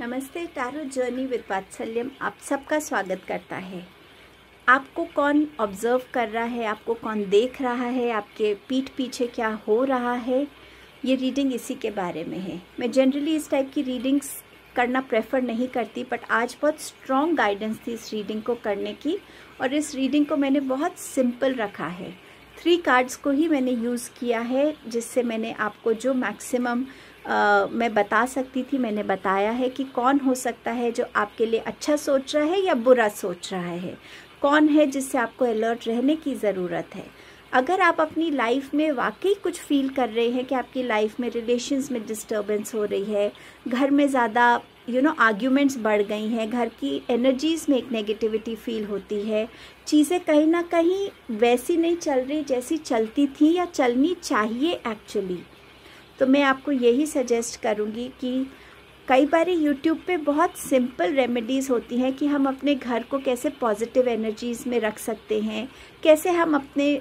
नमस्ते। Tarot journey with वात्सल्यम आप सबका स्वागत करता है। आपको कौन ऑब्जर्व कर रहा है, आपको कौन देख रहा है, आपके पीठ पीछे क्या हो रहा है, ये रीडिंग इसी के बारे में है। मैं जनरली इस टाइप की रीडिंग्स करना प्रेफर नहीं करती, बट आज बहुत स्ट्रॉन्ग गाइडेंस थी इस रीडिंग को करने की, और इस रीडिंग को मैंने बहुत सिंपल रखा है। 3 कार्ड्स को ही मैंने यूज़ किया है, जिससे मैंने आपको जो मैक्सिमम मैं बता सकती थी मैंने बताया है कि कौन हो सकता है जो आपके लिए अच्छा सोच रहा है या बुरा सोच रहा है, कौन है जिससे आपको अलर्ट रहने की ज़रूरत है। अगर आप अपनी लाइफ में वाकई कुछ फील कर रहे हैं कि आपकी लाइफ में रिलेशंस में डिस्टर्बेंस हो रही है, घर में ज़्यादा आर्ग्यूमेंट्स बढ़ गई हैं, घर की एनर्जीज़ में एक नेगेटिविटी फील होती है, चीज़ें कहीं ना कहीं वैसी नहीं चल रही जैसी चलती थी या चलनी चाहिए एक्चुअली, तो मैं आपको यही सजेस्ट करूँगी कि कई बार यूट्यूब पे बहुत सिंपल रेमेडीज़ होती हैं कि हम अपने घर को कैसे पॉजिटिव एनर्जीज़ में रख सकते हैं, कैसे हम अपने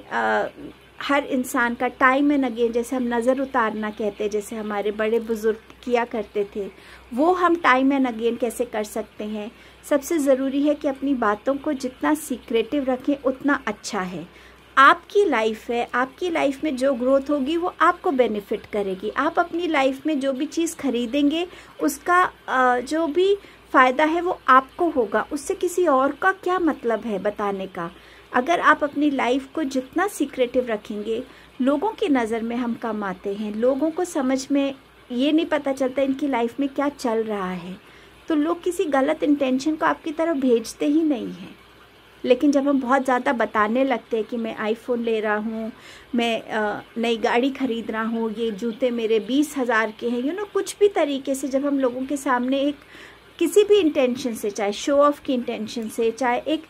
हर इंसान का टाइम एंड अगेन, जैसे हम नज़र उतारना कहते हैं, जैसे हमारे बड़े बुज़ुर्ग किया करते थे, वो हम टाइम एंड अगेन कैसे कर सकते हैं। सबसे ज़रूरी है कि अपनी बातों को जितना सीक्रेटिव रखें उतना अच्छा है। आपकी लाइफ है, आपकी लाइफ में जो ग्रोथ होगी वो आपको बेनिफिट करेगी। आप अपनी लाइफ में जो भी चीज़ खरीदेंगे उसका जो भी फ़ायदा है वो आपको होगा, उससे किसी और का क्या मतलब है बताने का। अगर आप अपनी लाइफ को जितना सीक्रेटिव रखेंगे, लोगों की नज़र में हम कम आते हैं, लोगों को समझ में ये नहीं पता चलता इनकी लाइफ में क्या चल रहा है, तो लोग किसी गलत इंटेंशन को आपकी तरफ भेजते ही नहीं हैं। लेकिन जब हम बहुत ज़्यादा बताने लगते हैं कि मैं आईफोन ले रहा हूँ, मैं नई गाड़ी ख़रीद रहा हूँ, ये जूते मेरे 20,000 के हैं, कुछ भी तरीके से जब हम लोगों के सामने एक किसी भी इंटेंशन से, चाहे शो ऑफ की इंटेंशन से, चाहे एक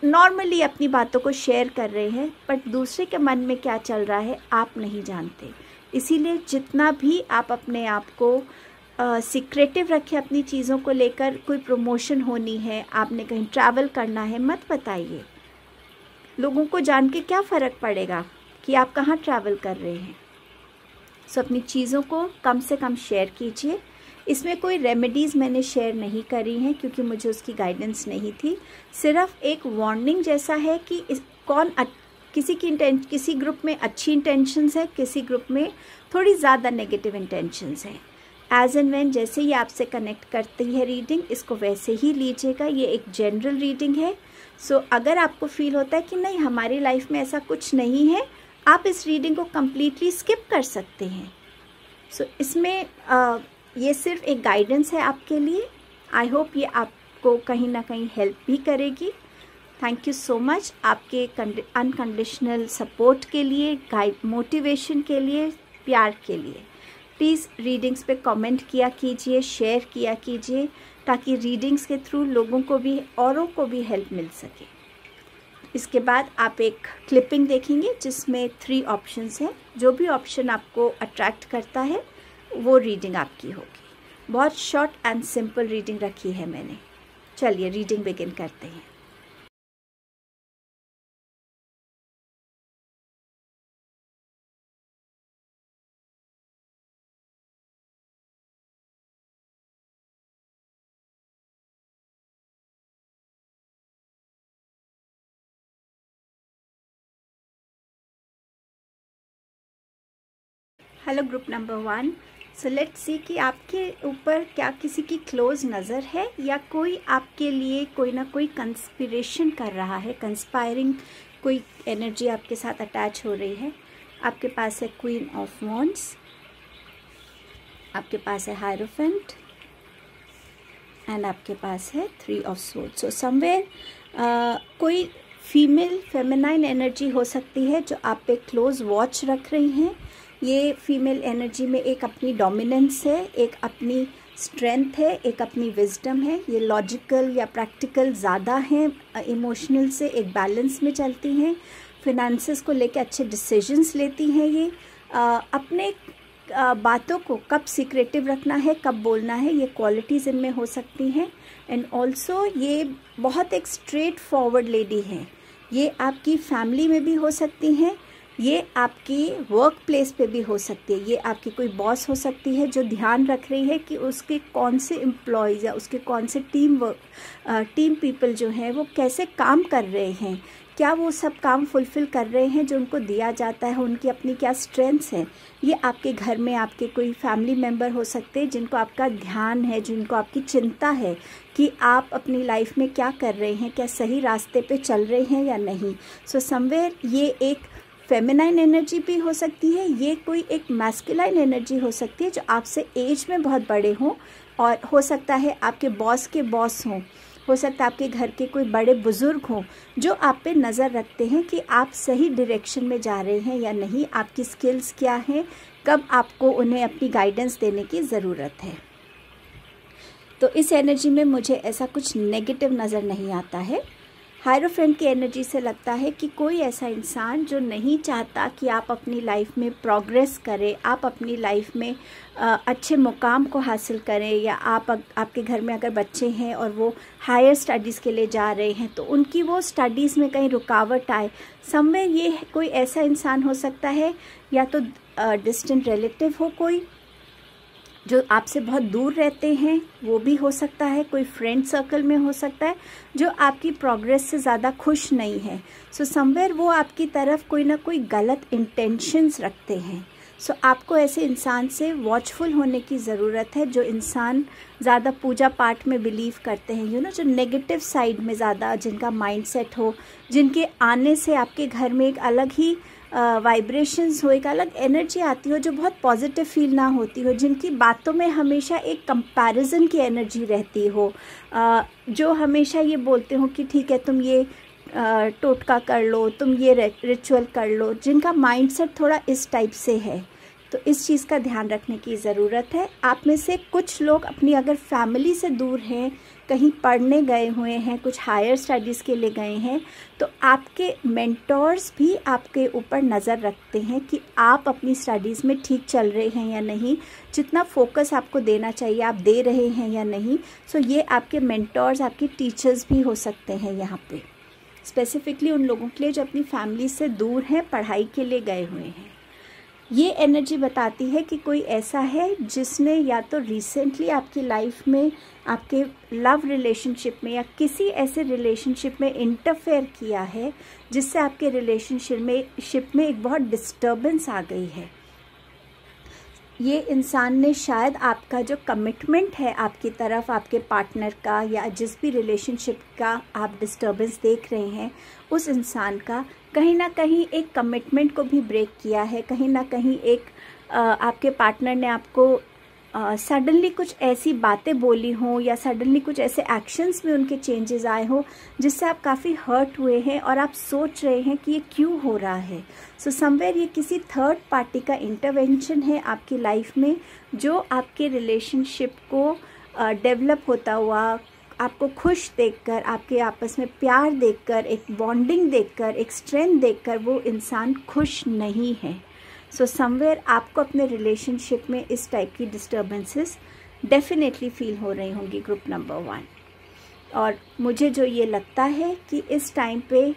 नॉर्मली अपनी बातों को शेयर कर रहे हैं, बट दूसरे के मन में क्या चल रहा है आप नहीं जानते। इसीलिए जितना भी आप अपने आप को सीक्रेटिव रखें अपनी चीज़ों को लेकर, कोई प्रमोशन होनी है, आपने कहीं ट्रैवल करना है, मत बताइए। लोगों को जान के क्या फ़र्क पड़ेगा कि आप कहाँ ट्रैवल कर रहे हैं। सो अपनी चीज़ों को कम से कम शेयर कीजिए। इसमें कोई रेमेडीज़ मैंने शेयर नहीं करी हैं क्योंकि मुझे उसकी गाइडेंस नहीं थी, सिर्फ एक वार्निंग जैसा है कि किसी ग्रुप में अच्छी इंटेंशंस है, किसी ग्रुप में थोड़ी ज़्यादा नेगेटिव इंटेंशंस हैं। एज एंड व्हेन जैसे ही आपसे कनेक्ट करती है रीडिंग, इसको वैसे ही लीजिएगा। ये एक जनरल रीडिंग है। सो अगर आपको फील होता है कि नहीं हमारी लाइफ में ऐसा कुछ नहीं है, आप इस रीडिंग को कम्प्लीटली स्किप कर सकते हैं। सो इसमें ये सिर्फ एक गाइडेंस है आपके लिए। आई होप ये आपको कहीं ना कहीं हेल्प भी करेगी। थैंक यू सो मच आपके अनकंडीशनल सपोर्ट के लिए, मोटिवेशन के लिए, प्यार के लिए। प्लीज़ रीडिंग्स पे कमेंट किया कीजिए, शेयर किया कीजिए, ताकि रीडिंग्स के थ्रू लोगों को भी, औरों को भी हेल्प मिल सके। इसके बाद आप एक क्लिपिंग देखेंगे जिसमें 3 ऑप्शंस हैं। जो भी ऑप्शन आपको अट्रैक्ट करता है वो रीडिंग आपकी होगी। बहुत शॉर्ट एंड सिंपल रीडिंग रखी है मैंने। चलिए रीडिंग बिगिन करते हैं। Hello group number 1। So let's see कि आपके ऊपर क्या किसी की क्लोज नज़र है या कोई आपके लिए कोई ना कोई कंस्पिरेशन कर रहा है, कंस्पायरिंग कोई एनर्जी आपके साथ अटैच हो रही है। आपके पास है क्वीन ऑफ वॉन्ड्स, आपके पास है हायरोफेंट, एंड आपके पास है 3 ऑफ स्वॉर्ड्स। सो समवेयर कोई फीमेल फेमिनाइन एनर्जी हो सकती है जो आप पे क्लोज वॉच रख रही हैं। ये फीमेल एनर्जी में एक अपनी डोमिनेंस है, एक अपनी स्ट्रेंथ है, एक अपनी विजडम है। ये लॉजिकल या प्रैक्टिकल ज़्यादा हैं, इमोशनल से एक बैलेंस में चलती हैं, फिनेंसेस को लेके अच्छे डिसीजंस लेती हैं। ये अपने बातों को कब सीक्रेटिव रखना है, कब बोलना है, ये क्वालिटीज़ इनमें हो सकती हैं। एंड ऑल्सो ये बहुत एक स्ट्रेट फॉरवर्ड लेडी है। ये आपकी फैमिली में भी हो सकती हैं, ये आपकी वर्क प्लेस पे भी हो सकती है। ये आपकी कोई बॉस हो सकती है जो ध्यान रख रही है कि उसके कौन से एम्प्लॉयज़ या उसके कौन से टीम पीपल जो हैं वो कैसे काम कर रहे हैं, क्या वो सब काम फुलफ़िल कर रहे हैं जो उनको दिया जाता है, उनकी अपनी क्या स्ट्रेंथ्स हैं। ये आपके घर में आपके कोई फैमिली मेम्बर हो सकते हैं जिनको आपका ध्यान है, जिनको आपकी चिंता है कि आप अपनी लाइफ में क्या कर रहे हैं, क्या सही रास्ते पे चल रहे हैं या नहीं। सो समवेयर ये एक फेमिनाइन एनर्जी भी हो सकती है, ये कोई एक मैस्कुलाइन एनर्जी हो सकती है जो आपसे एज में बहुत बड़े हों, और हो सकता है आपके बॉस के बॉस हों, हो सकता है आपके घर के कोई बड़े बुज़ुर्ग हों जो आप पे नज़र रखते हैं कि आप सही डायरेक्शन में जा रहे हैं या नहीं, आपकी स्किल्स क्या हैं, कब आपको उन्हें अपनी गाइडेंस देने की ज़रूरत है। तो इस एनर्जी में मुझे ऐसा कुछ नेगेटिव नज़र नहीं आता है। हायरोफेंट की एनर्जी से लगता है कि कोई ऐसा इंसान जो नहीं चाहता कि आप अपनी लाइफ में प्रोग्रेस करें, आप अपनी लाइफ में अच्छे मुकाम को हासिल करें, या आपके घर में अगर बच्चे हैं और वो हायर स्टडीज़ के लिए जा रहे हैं तो उनकी वो स्टडीज़ में कहीं रुकावट आए। समवेयर ये कोई ऐसा इंसान हो सकता है, या तो डिस्टेंट रिलेटिव हो कोई जो आपसे बहुत दूर रहते हैं, वो भी हो सकता है, कोई फ्रेंड सर्कल में हो सकता है जो आपकी प्रोग्रेस से ज़्यादा खुश नहीं है। सो समवेयर वो आपकी तरफ कोई ना कोई गलत इंटेंशंस रखते हैं। सो आपको ऐसे इंसान से वॉचफुल होने की ज़रूरत है, जो इंसान ज़्यादा पूजा पाठ में बिलीव करते हैं, जो नेगेटिव साइड में ज़्यादा जिनका माइंडसेट हो, जिनके आने से आपके घर में एक अलग ही वाइब्रेशंस हो, एक अलग एनर्जी आती हो जो बहुत पॉजिटिव फील ना होती हो, जिनकी बातों में हमेशा एक कंपैरिजन की एनर्जी रहती हो, जो हमेशा ये बोलते हो कि ठीक है तुम ये टोटका कर लो, तुम ये रिचुअल कर लो, जिनका माइंडसेट थोड़ा इस टाइप से है। तो इस चीज़ का ध्यान रखने की ज़रूरत है। आप में से कुछ लोग अपनी अगर फैमिली से दूर हैं, कहीं पढ़ने गए हुए हैं, कुछ हायर स्टडीज़ के लिए गए हैं, तो आपके मेंटोर्स भी आपके ऊपर नज़र रखते हैं कि आप अपनी स्टडीज़ में ठीक चल रहे हैं या नहीं, जितना फोकस आपको देना चाहिए आप दे रहे हैं या नहीं। सो ये आपके मेंटोर्स, आपके टीचर्स भी हो सकते हैं यहाँ पे, स्पेसिफिकली उन लोगों के लिए जो अपनी फैमिली से दूर हैं, पढ़ाई के लिए गए हुए हैं। ये एनर्जी बताती है कि कोई ऐसा है जिसने या तो रिसेंटली आपकी लाइफ में, आपके लव रिलेशनशिप में या किसी ऐसे रिलेशनशिप में इंटरफेयर किया है जिससे आपके रिलेशनशिप में एक बहुत डिस्टर्बेंस आ गई है। ये इंसान ने शायद आपका जो कमिटमेंट है आपकी तरफ, आपके पार्टनर का, या जिस भी रिलेशनशिप का आप डिस्टर्बेंस देख रहे हैं, उस इंसान का कहीं ना कहीं एक कमिटमेंट को भी ब्रेक किया है। कहीं ना कहीं एक आपके पार्टनर ने आपको सडनली कुछ ऐसी बातें बोली हों, या सडनली कुछ ऐसे एक्शंस में उनके चेंजेस आए हों जिससे आप काफ़ी हर्ट हुए हैं और आप सोच रहे हैं कि ये क्यों हो रहा है। सो समवेयर ये किसी थर्ड पार्टी का इंटरवेंशन है आपकी लाइफ में, जो आपके रिलेशनशिप को डेवलप होता हुआ, आपको खुश देखकर, आपके आपस में प्यार देखकर, एक बॉन्डिंग देखकर, एक स्ट्रेंथ देखकर वो इंसान खुश नहीं है। सो समवेयर आपको अपने रिलेशनशिप में इस टाइप की डिस्टर्बेंसेस डेफिनेटली फील हो रही होंगी, ग्रुप नंबर 1। और मुझे जो ये लगता है कि इस टाइम पे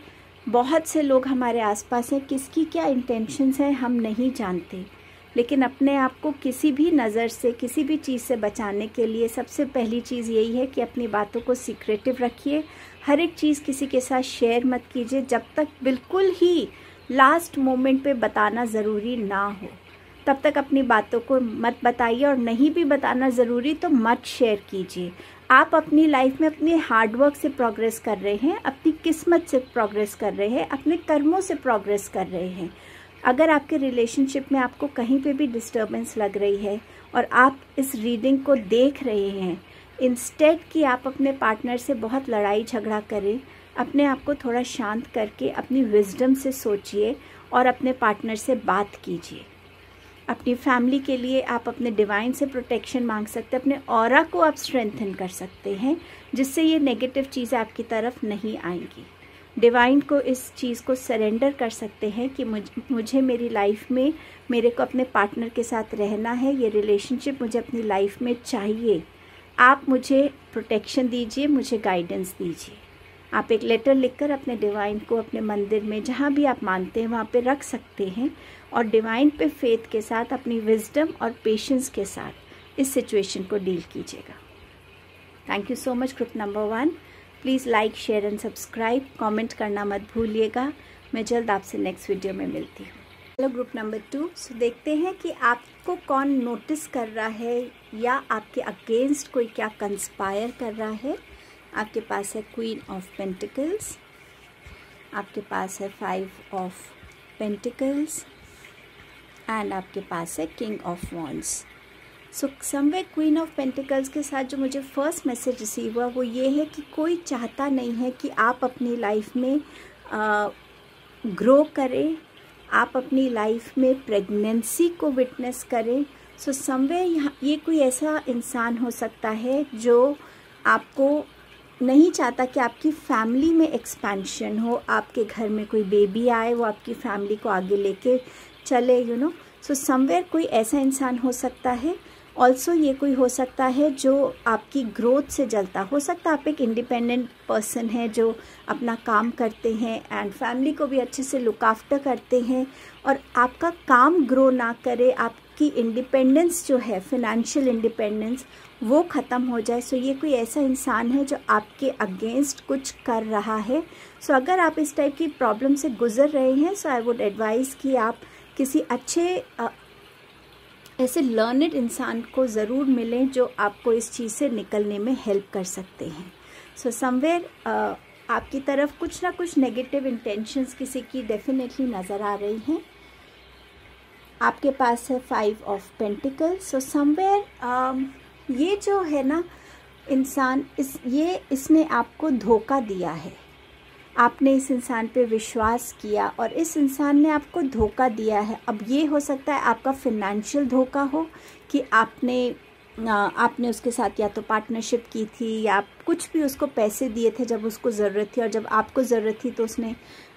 बहुत से लोग हमारे आसपास हैं, किसकी क्या इंटेंशंस हैं हम नहीं जानते, लेकिन अपने आप को किसी भी नज़र से, किसी भी चीज़ से बचाने के लिए सबसे पहली चीज़ यही है कि अपनी बातों को सीक्रेटिव रखिए। हर एक चीज़ किसी के साथ शेयर मत कीजिए जब तक बिल्कुल ही लास्ट मोमेंट पे बताना ज़रूरी ना हो, तब तक अपनी बातों को मत बताइए, और नहीं भी बताना ज़रूरी तो मत शेयर कीजिए। आप अपनी लाइफ में अपने हार्डवर्क से प्रोग्रेस कर रहे हैं, अपनी किस्मत से प्रोग्रेस कर रहे हैं, अपने कर्मों से प्रोग्रेस कर रहे हैं। अगर आपके रिलेशनशिप में आपको कहीं पे भी डिस्टर्बेंस लग रही है और आप इस रीडिंग को देख रहे हैं, इंस्टेड कि आप अपने पार्टनर से बहुत लड़ाई झगड़ा करें, अपने आप को थोड़ा शांत करके अपनी विजडम से सोचिए और अपने पार्टनर से बात कीजिए। अपनी फैमिली के लिए आप अपने डिवाइन से प्रोटेक्शन मांग सकते हैं, अपने ऑरा को आप स्ट्रेंथन कर सकते हैं, जिससे ये नेगेटिव चीज़ें आपकी तरफ नहीं आएंगी। डिवाइन को इस चीज़ को सरेंडर कर सकते हैं कि मुझे मेरी लाइफ में, मेरे को अपने पार्टनर के साथ रहना है, ये रिलेशनशिप मुझे अपनी लाइफ में चाहिए। आप मुझे प्रोटेक्शन दीजिए, मुझे गाइडेंस दीजिए। आप एक लेटर लिखकर अपने डिवाइन को अपने मंदिर में जहाँ भी आप मानते हैं वहाँ पे रख सकते हैं और डिवाइन पे फेथ के साथ अपनी विजडम और पेशेंस के साथ इस सिचुएशन को डील कीजिएगा। Thank you so much group number 1। Please like, share and subscribe, comment करना मत भूलिएगा। मैं जल्द आपसे नेक्स्ट वीडियो में मिलती हूँ। Hello group number 2। सो देखते हैं कि आपको कौन नोटिस कर रहा है या आपके अगेंस्ट कोई क्या कंस्पायर कर रहा है। आपके पास है क्वीन ऑफ पेंटिकल्स, आपके पास है 5 ऑफ पेंटिकल्स एंड आपके पास है king of wands. So somewhere queen of pentacles के साथ जो मुझे फर्स्ट मैसेज रिसीव हुआ वो ये है कि कोई चाहता नहीं है कि आप अपनी लाइफ में ग्रो करें, आप अपनी लाइफ में प्रेगनेंसी को विटनेस करें। सो समवेयर यहाँ ये कोई ऐसा इंसान हो सकता है जो आपको नहीं चाहता कि आपकी फैमिली में एक्सपेंशन हो, आपके घर में कोई बेबी आए, वो आपकी फैमिली को आगे लेके चले, यू नो। सो समवेयर कोई ऐसा इंसान हो सकता है। ऑल्सो ये कोई हो सकता है जो आपकी ग्रोथ से जलता हो सकता है। आप एक इंडिपेंडेंट पर्सन है जो अपना काम करते हैं एंड फैमिली को भी अच्छे से लुक आफ्टर करते हैं और आपका काम ग्रो ना करे, आपकी इंडिपेंडेंस जो है, फिनेंशियल इंडिपेंडेंस, वो ख़त्म हो जाए। सो ये कोई ऐसा इंसान है जो आपके अगेंस्ट कुछ कर रहा है। सो अगर आप इस टाइप की प्रॉब्लम से गुजर रहे हैं सो आई वुड एडवाइज़ कि आप किसी अच्छे ऐसे लर्नड इंसान को ज़रूर मिलें जो आपको इस चीज़ से निकलने में हेल्प कर सकते हैं। सो समवेयर आपकी तरफ कुछ ना कुछ नेगेटिव इंटेंशंस किसी की डेफिनेटली नज़र आ रही हैं। आपके पास है 5 ऑफ पेंटिकल्स। सो समवेयर ये जो है ना इंसान, इसने आपको धोखा दिया है। आपने इस इंसान पे विश्वास किया और इस इंसान ने आपको धोखा दिया है। अब ये हो सकता है आपका फिनेंशियल धोखा हो कि आपने उसके साथ या तो पार्टनरशिप की थी या आप कुछ भी उसको पैसे दिए थे जब उसको ज़रूरत थी और जब आपको ज़रूरत थी तो उसने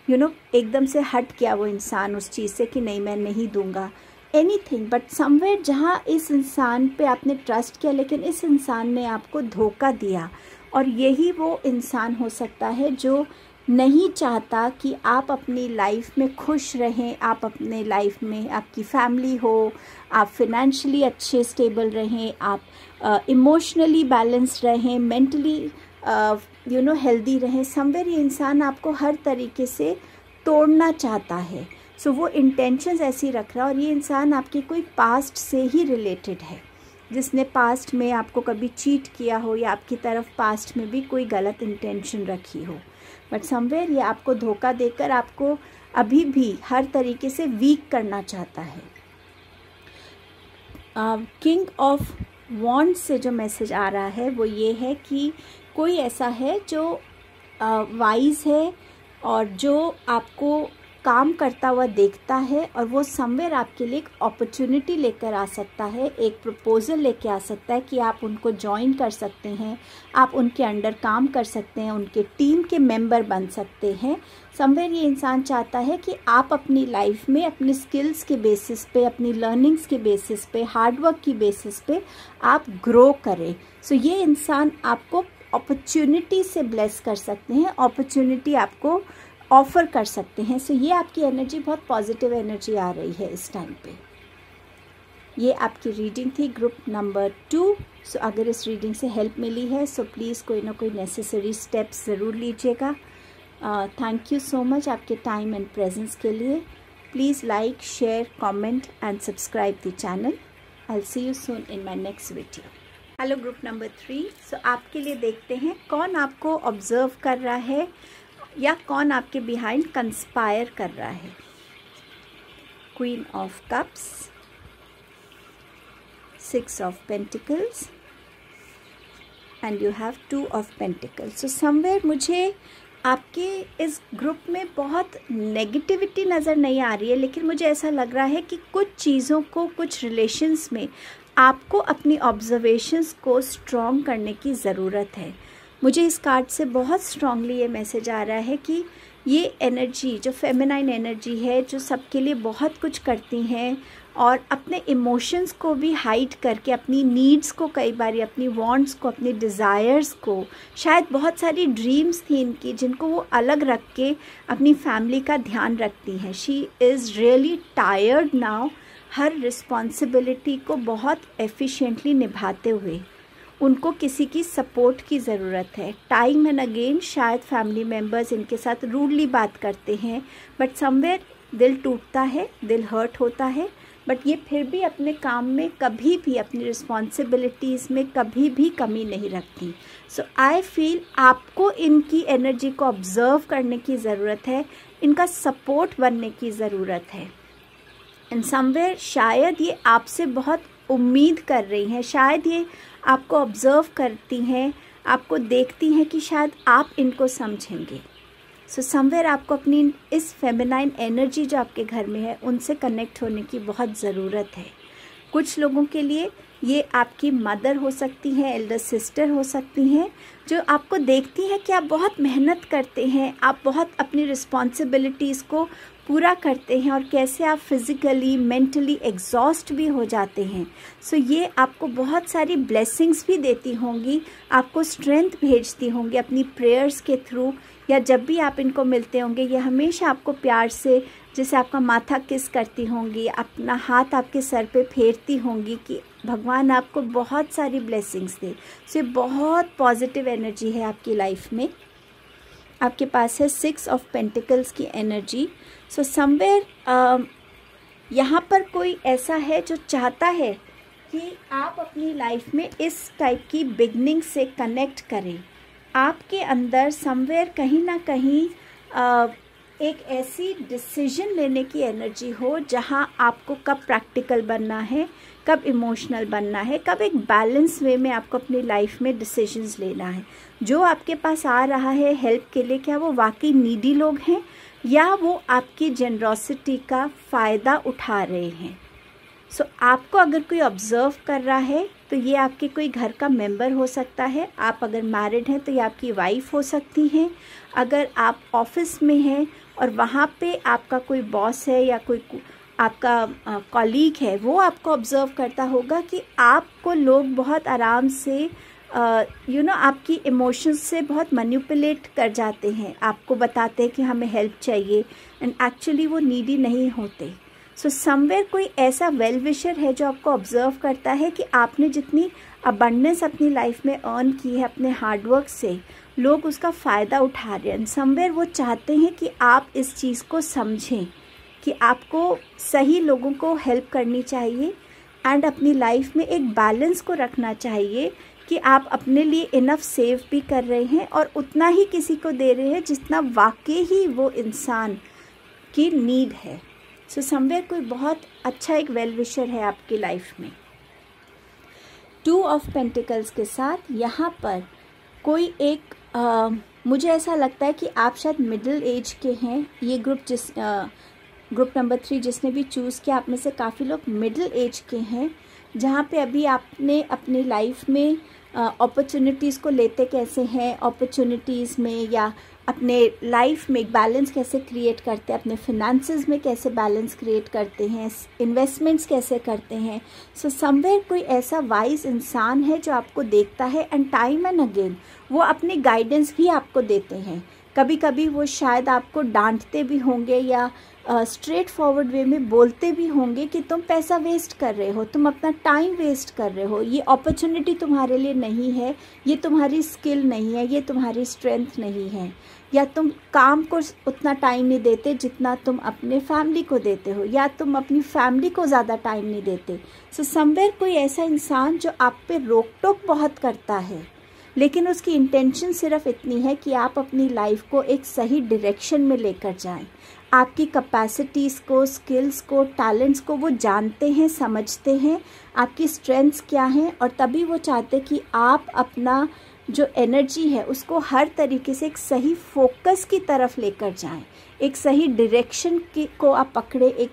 एकदम से हट गया वो इंसान उस चीज़ से कि नहीं मैं नहीं दूंगा एनीथिंग। बट समवेयर जहाँ इस इंसान पे आपने ट्रस्ट किया लेकिन इस इंसान ने आपको धोखा दिया और यही वो इंसान हो सकता है जो नहीं चाहता कि आप अपनी लाइफ में खुश रहें, आप अपने लाइफ में आपकी फैमिली हो, आप फिनेंशियली अच्छे स्टेबल रहें, आप इमोशनली बैलेंस्ड रहें, मेंटली हेल्दी रहें। समवेयर ये इंसान आपको हर तरीके से तोड़ना चाहता है। सो वो इंटेंशंस ऐसी रख रहा है और ये इंसान आपकी कोई पास्ट से ही रिलेटेड है, जिसने पास्ट में आपको कभी चीट किया हो या आपकी तरफ पास्ट में भी कोई गलत इंटेंशन रखी हो। बट समवेयर ये आपको धोखा देकर आपको अभी भी हर तरीके से वीक करना चाहता है। किंग ऑफ वॉन्ड्स से जो मैसेज आ रहा है वो ये है कि कोई ऐसा है जो वाइज है और जो आपको काम करता हुआ देखता है और वो समवेयर आपके लिए एक अपॉर्चुनिटी लेकर आ सकता है, एक प्रपोजल लेके आ सकता है कि आप उनको ज्वाइन कर सकते हैं, आप उनके अंडर काम कर सकते हैं, उनके टीम के मेंबर बन सकते हैं। समवेयर ये इंसान चाहता है कि आप अपनी लाइफ में अपनी स्किल्स के बेसिस पे, अपनी लर्निंग्स के बेसिस पे, हार्डवर्क की बेसिस पे आप ग्रो करें। सो ये इंसान आपको अपॉर्चुनिटी से ब्लेस कर सकते हैं, अपॉर्चुनिटी आपको ऑफ़र कर सकते हैं। सो ये आपकी एनर्जी बहुत पॉजिटिव एनर्जी आ रही है इस टाइम पे। ये आपकी रीडिंग थी ग्रुप नंबर 2। सो अगर इस रीडिंग से हेल्प मिली है सो प्लीज़ कोई ना कोई नेसेसरी स्टेप्स ज़रूर लीजिएगा। थैंक यू सो मच आपके टाइम एंड प्रेजेंस के लिए। Please like, share, comment and subscribe the channel. I will see you soon in my next video. Hello group number 3। सो आपके लिए देखते हैं कौन आपको ऑब्जर्व कर रहा है या कौन आपके बिहाइंड कंस्पायर कर रहा है। Queen of cups, 6 of pentacles and you have 2 of pentacles. So somewhere मुझे आपके इस ग्रुप में बहुत नेगेटिविटी नज़र नहीं आ रही है, लेकिन मुझे ऐसा लग रहा है कि कुछ चीज़ों को, कुछ रिलेशंस में आपको अपनी ऑब्जर्वेशंस को स्ट्रॉन्ग करने की ज़रूरत है। मुझे इस कार्ड से बहुत स्ट्रांगली ये मैसेज आ रहा है कि ये एनर्जी जो फेमिनाइन एनर्जी है, जो सबके लिए बहुत कुछ करती हैं और अपने इमोशंस को भी हाइड करके, अपनी नीड्स को, कई बार अपनी वांट्स को, अपने डिज़ायर्स को, शायद बहुत सारी ड्रीम्स थी इनकी जिनको वो अलग रख के अपनी फैमिली का ध्यान रखती हैं। She is really tired now, her responsibility को बहुत एफिशिएंटली निभाते हुए। उनको किसी की सपोर्ट की ज़रूरत है। टाइम एंड अगेन शायद फैमिली मेम्बर्स इनके साथ रूडली बात करते हैं, बट समवेयर दिल टूटता है, दिल हर्ट होता है, बट ये फिर भी अपने काम में कभी भी, अपनी रिस्पॉन्सिबिलिटीज़ में कभी भी कमी नहीं रखती। सो आई फील आपको इनकी एनर्जी को ऑब्ज़र्व करने की ज़रूरत है, इनका सपोर्ट बनने की ज़रूरत है। एंड समवेयर शायद ये आपसे बहुत उम्मीद कर रही हैं, शायद ये आपको ऑब्ज़र्व करती हैं, आपको देखती हैं कि शायद आप इनको समझेंगे। सो समवेयर आपको अपनी इस फेमिनाइन एनर्जी जो आपके घर में है उनसे कनेक्ट होने की बहुत ज़रूरत है। कुछ लोगों के लिए ये आपकी मदर हो सकती हैं, एल्डर सिस्टर हो सकती हैं, जो आपको देखती हैं कि आप बहुत मेहनत करते हैं, आप बहुत अपनी रिस्पॉन्सिबिलिटीज़ को पूरा करते हैं और कैसे आप फिज़िकली, मेंटली एग्जॉस्ट भी हो जाते हैं। सो ये आपको बहुत सारी ब्लेसिंग्स भी देती होंगी, आपको स्ट्रेंथ भेजती होंगी अपनी प्रेयर्स के थ्रू, या जब भी आप इनको मिलते होंगे ये हमेशा आपको प्यार से, जैसे आपका माथा किस करती होंगी, अपना हाथ आपके सर पे फेरती होंगी कि भगवान आपको बहुत सारी ब्लेसिंग्स दे। सो ये बहुत पॉजिटिव एनर्जी है आपकी लाइफ में। आपके पास है 6 ऑफ पेंटिकल्स की एनर्जी। सो समवेयर यहाँ पर कोई ऐसा है जो चाहता है कि आप अपनी लाइफ में इस टाइप की बिगनिंग से कनेक्ट करें। आपके अंदर समवेयर कहीं ना कहीं एक ऐसी डिसीजन लेने की एनर्जी हो जहां आपको कब प्रैक्टिकल बनना है, कब इमोशनल बनना है, कब एक बैलेंस वे में आपको अपनी लाइफ में डिसीजंस लेना है। जो आपके पास आ रहा है हेल्प के लिए, क्या वो वाकई नीडी लोग हैं या वो आपकी जेनरोसिटी का फ़ायदा उठा रहे हैं। सो आपको अगर कोई ऑब्ज़र्व कर रहा है तो ये आपके कोई घर का मेंबर हो सकता है। आप अगर मैरिड हैं तो ये आपकी वाइफ हो सकती हैं। अगर आप ऑफिस में हैं और वहाँ पे आपका कोई बॉस है या कोई आपका कॉलीग है, वो आपको ऑब्ज़र्व करता होगा कि आपको लोग बहुत आराम से आपकी इमोशंस से बहुत मैनिपुलेट कर जाते हैं, आपको बताते हैं कि हमें हेल्प चाहिए, एंड एक्चुअली वो नीडी नहीं होते। सो समवेयर कोई ऐसा वेल विशर है जो आपको ऑब्ज़र्व करता है कि आपने जितनी अबंडेंस अपनी लाइफ में अर्न की है अपने हार्डवर्क से, लोग उसका फ़ायदा उठा रहे हैं। समवेयर वो चाहते हैं कि आप इस चीज़ को समझें कि आपको सही लोगों को हेल्प करनी चाहिए एंड अपनी लाइफ में एक बैलेंस को रखना चाहिए कि आप अपने लिए इनफ सेव भी कर रहे हैं और उतना ही किसी को दे रहे हैं जितना वाकई ही वो इंसान की नीड है। सो समवेयर कोई बहुत अच्छा एक वेल विशर है आपकी लाइफ में। 2 ऑफ पेंटिकल्स के साथ यहाँ पर कोई एक मुझे ऐसा लगता है कि आप शायद मिडिल एज के हैं। ये ग्रुप नंबर 3 जिसने भी चूज़ किया, आप में से काफ़ी लोग मिडिल एज के हैं, जहाँ पे अभी आपने अपनी लाइफ में अपॉर्चुनिटीज़ को लेते कैसे हैं, अपॉर्चुनिटीज़ में या अपने लाइफ में एक बैलेंस कैसे क्रिएट करते हैं, अपने फिनेंसेस में कैसे बैलेंस क्रिएट करते हैं, इन्वेस्टमेंट्स कैसे करते हैं। सो समवेयर कोई ऐसा वाइज इंसान है जो आपको देखता है एंड टाइम एंड अगेन वो अपनी गाइडेंस भी आपको देते हैं। कभी कभी वो शायद आपको डांटते भी होंगे या स्ट्रेट फॉरवर्ड वे में बोलते भी होंगे कि तुम पैसा वेस्ट कर रहे हो, तुम अपना टाइम वेस्ट कर रहे हो, ये अपॉर्चुनिटी तुम्हारे लिए नहीं है, ये तुम्हारी स्किल नहीं है, ये तुम्हारी स्ट्रेंथ नहीं है, या तुम काम को उतना टाइम नहीं देते जितना तुम अपने फैमिली को देते हो, या तुम अपनी फैमिली को ज़्यादा टाइम नहीं देते। सो समवेयर कोई ऐसा इंसान जो आप पे रोक टोक बहुत करता है, लेकिन उसकी इंटेंशन सिर्फ इतनी है कि आप अपनी लाइफ को एक सही डायरेक्शन में लेकर जाएं। आपकी कैपेसिटीज़ को, स्किल्स को, टैलेंट्स को वो जानते हैं, समझते हैं, आपकी स्ट्रेंथ्स क्या हैं, और तभी वो चाहते कि आप अपना जो एनर्जी है उसको हर तरीके से एक सही फोकस की तरफ लेकर जाएं, एक सही डायरेक्शन को आप पकड़े, एक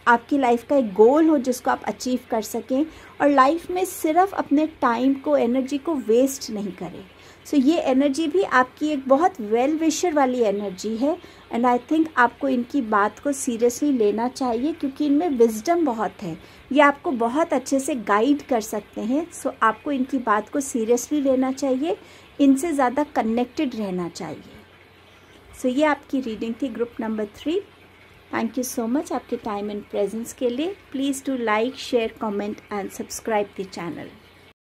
आपकी लाइफ का एक गोल हो जिसको आप अचीव कर सकें और लाइफ में सिर्फ अपने टाइम को, एनर्जी को वेस्ट नहीं करें। सो ये एनर्जी भी आपकी एक बहुत वेल विशर वाली एनर्जी है, एंड आई थिंक आपको इनकी बात को सीरियसली लेना चाहिए क्योंकि इनमें विजडम बहुत है, ये आपको बहुत अच्छे से गाइड कर सकते हैं। सो आपको इनकी बात को सीरियसली लेना चाहिए, इनसे ज़्यादा कनेक्टेड रहना चाहिए। सो ये आपकी रीडिंग थी group number 3। Thank you so much आपके टाइम एंड प्रेजेंस के लिए। Please do like, share, comment and subscribe the channel.